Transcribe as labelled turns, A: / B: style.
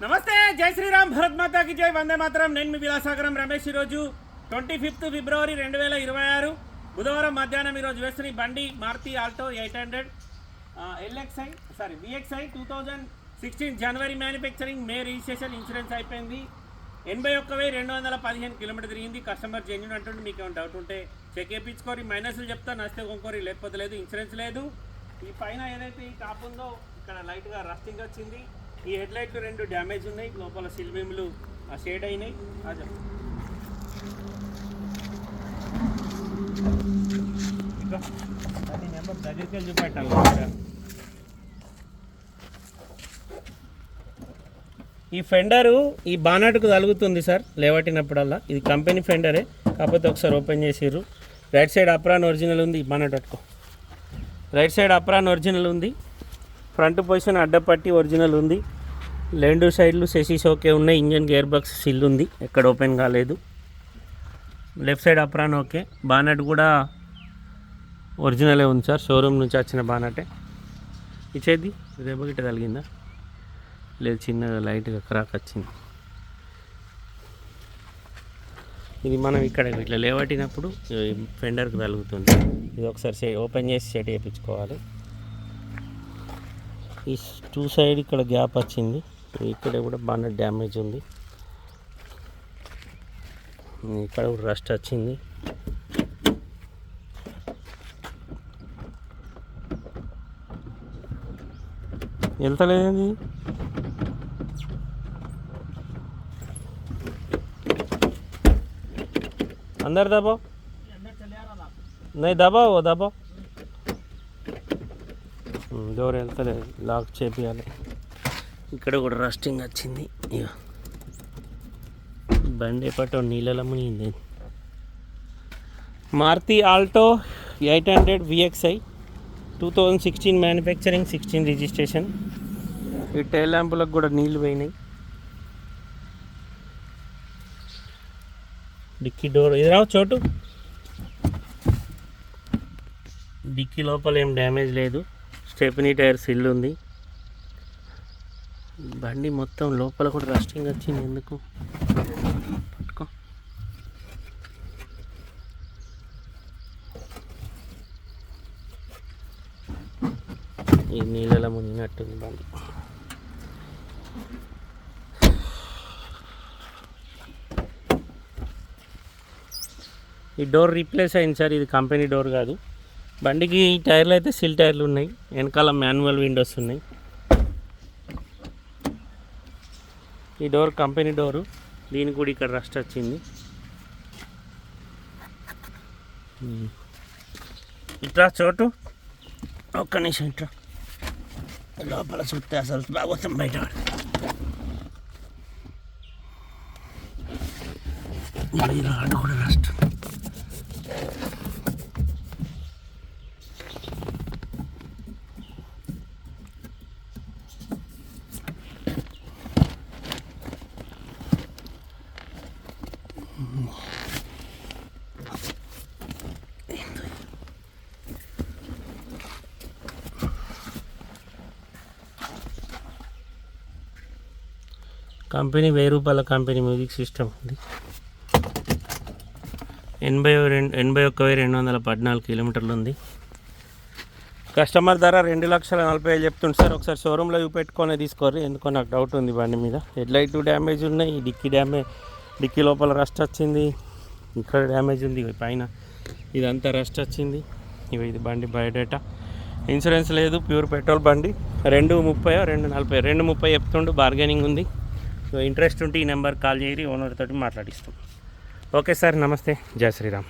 A: నమస్తే, జై శ్రీరామ్, భరత్ మాతాకి జై, వందే మాతరం. నేను మీ విలాసాగరం రమేష్. ఈరోజు 25 ఫిబ్రవరి 2026 బుధవారం మధ్యాహ్నం ఈరోజు వేస్తున్న బండి మారుతి ఆల్టో 800 VXI 2016 జనవరి మ్యానుఫ్యాక్చరింగ్, మే రిజిస్ట్రేషన్, ఇన్సూరెన్స్ అయిపోయింది. 81,215 కిలోమీటర్ తిరిగింది. కస్టమర్ జెన్యూన్ అంటుంటే మీకు ఏమైనా డౌట్ ఉంటే చెక్ చేయించుకోరి. మైనస్లు చెప్తా, నచ్చితే కొనుక్కోరి, లేకపోతే లేదు. ఇన్సూరెన్స్ లేదు. ఈ పైన ఏదైతే ఈ టాప్ ఉందో ఇక్కడ లైట్గా రస్టింగ్ వచ్చింది. ఈ హెడ్ లైట్లు 2 డ్యామేజ్ ఉన్నాయి. లోపల సిల్ బీమ్లు షేడ్ అయినాయి. నెంబర్ దగ్గరికి వెళ్ళి చూపెట్టాలి. ఈ ఫెండరు ఈ బానట్కు తగులుతుంది సార్ లేవట్టినప్పుడల్లా. ఇది కంపెనీ ఫెండరే, కాకపోతే ఒకసారి ఓపెన్ చేసిర్రు. రైట్ సైడ్ అప్రాన్ ఒరిజినల్ ఉంది. బానట్ పట్టుకో. రైట్ సైడ్ అప్రాన్ ఒరిజినల్ ఉంది. ఫ్రంట్ పొజిషన్ అడ్డపట్టి ఒరిజినల్ ఉంది. 2 సైడ్లు సెసీస్ ఓకే ఉన్నాయి. ఇంజన్ గేర్ బాక్స్ సిల్ ఉంది, ఎక్కడ ఓపెన్ కాలేదు. Left side apron okay. Bonnet కూడా ఒరిజినలే ఉంది సార్, షోరూమ్ నుంచి వచ్చిన బానటే. ఇచ్చేది రేపు గిట్ట తగిలిందా లేదు, చిన్నగా లైట్గా క్రాక్ వచ్చింది. ఇది మనం ఇక్కడ ఇట్లా లేవట్టినప్పుడు ఫెండర్కి తగులుతుంది. ఇది ఒకసారి ఓపెన్ చేసి సెట్ చేయించుకోవాలి. ఈ 2 సైడ్ ఇక్కడ గ్యాప్ వచ్చింది. ఇక్కడ కూడా బాగా డ్యామేజ్ ఉంది. ఇక్కడ కూడా రస్ట్ వచ్చింది. వెళ్తలేదండి. अंदर दबाओ, नहीं दबाओ, वो दबाओ. డోర్ వెళ్తలేదు, లాక్ చేపియాలి. ఇక్కడ కూడా రస్టింగ్ వచ్చింది. ఇక బండి ఎప్పటో నీళ్ళలో మునిగింది. Maruti Alto 800 VXI 2016 manufacturing, 16 registration. ఈ టైల్ ల్యాంపులకు కూడా నీళ్ళు పోయినాయి. డిక్కీ డోర్ ఇది రావు చోటు. డిక్కీ లోపల ఏం డ్యామేజ్ లేదు. స్టెప్నీ టైర్ సిల్ ఉంది. బండి మొత్తం లోపల కూడా రస్టింగ్ వచ్చింది. ఎందుకు పట్టుకో. ఈ నీళ్ళలో మునిగినట్టుంది బండి. ఈ డోర్ రీప్లేస్ అయింది సార్, ఇది కంపెనీ డోర్ కాదు. బండికి ఈ టైర్లు అయితే సిల్ టైర్లు ఉన్నాయి. వెనకాల మాన్యువల్ విండోస్ ఉన్నాయి. ఈ డోర్ కంపెనీ డోరు. దీనికి కూడా ఇక్కడ రస్ట్ వచ్చింది. ఇట్లా చోటు ఒక్క నిమిషం, ఇట్లా లోపల చూస్తే అసలు బాగోతాం బయట. రాడు కూడా రస్ట్. కంపెనీ 1000 రూపాయల కంపెనీ మ్యూజిక్ సిస్టమ్ ఉంది. 81,214 కిలోమీటర్లు ఉంది. కస్టమర్ ధర 2,40,40,000 చెప్తుంది సార్. ఒకసారి షోరూంలో చూపెట్టుకొని తీసుకోరు, ఎందుకో నాకు డౌట్ ఉంది బండి మీద. హెడ్ లైట్ డ్యామేజ్ ఉన్నాయి. డిక్కీ లోపల రస్ట్ వచ్చింది. ఇక్కడ డ్యామేజ్ ఉంది. పైన ఇదంతా రస్ట్ వచ్చింది. ఇది బండి బయోడేటా. ఇన్సూరెన్స్ లేదు, ప్యూర్ పెట్రోల్ బండి. 230 240 230 చెప్తుండు. బార్గెనింగ్ ఉంది. సో ఇంట్రెస్ట్ ఉంటే ఈ నెంబర్ కాల్ చేయరి, ఓనర్ తోటి మాట్లాడిస్తాం. ఓకే సార్, నమస్తే, జై శ్రీరామ్.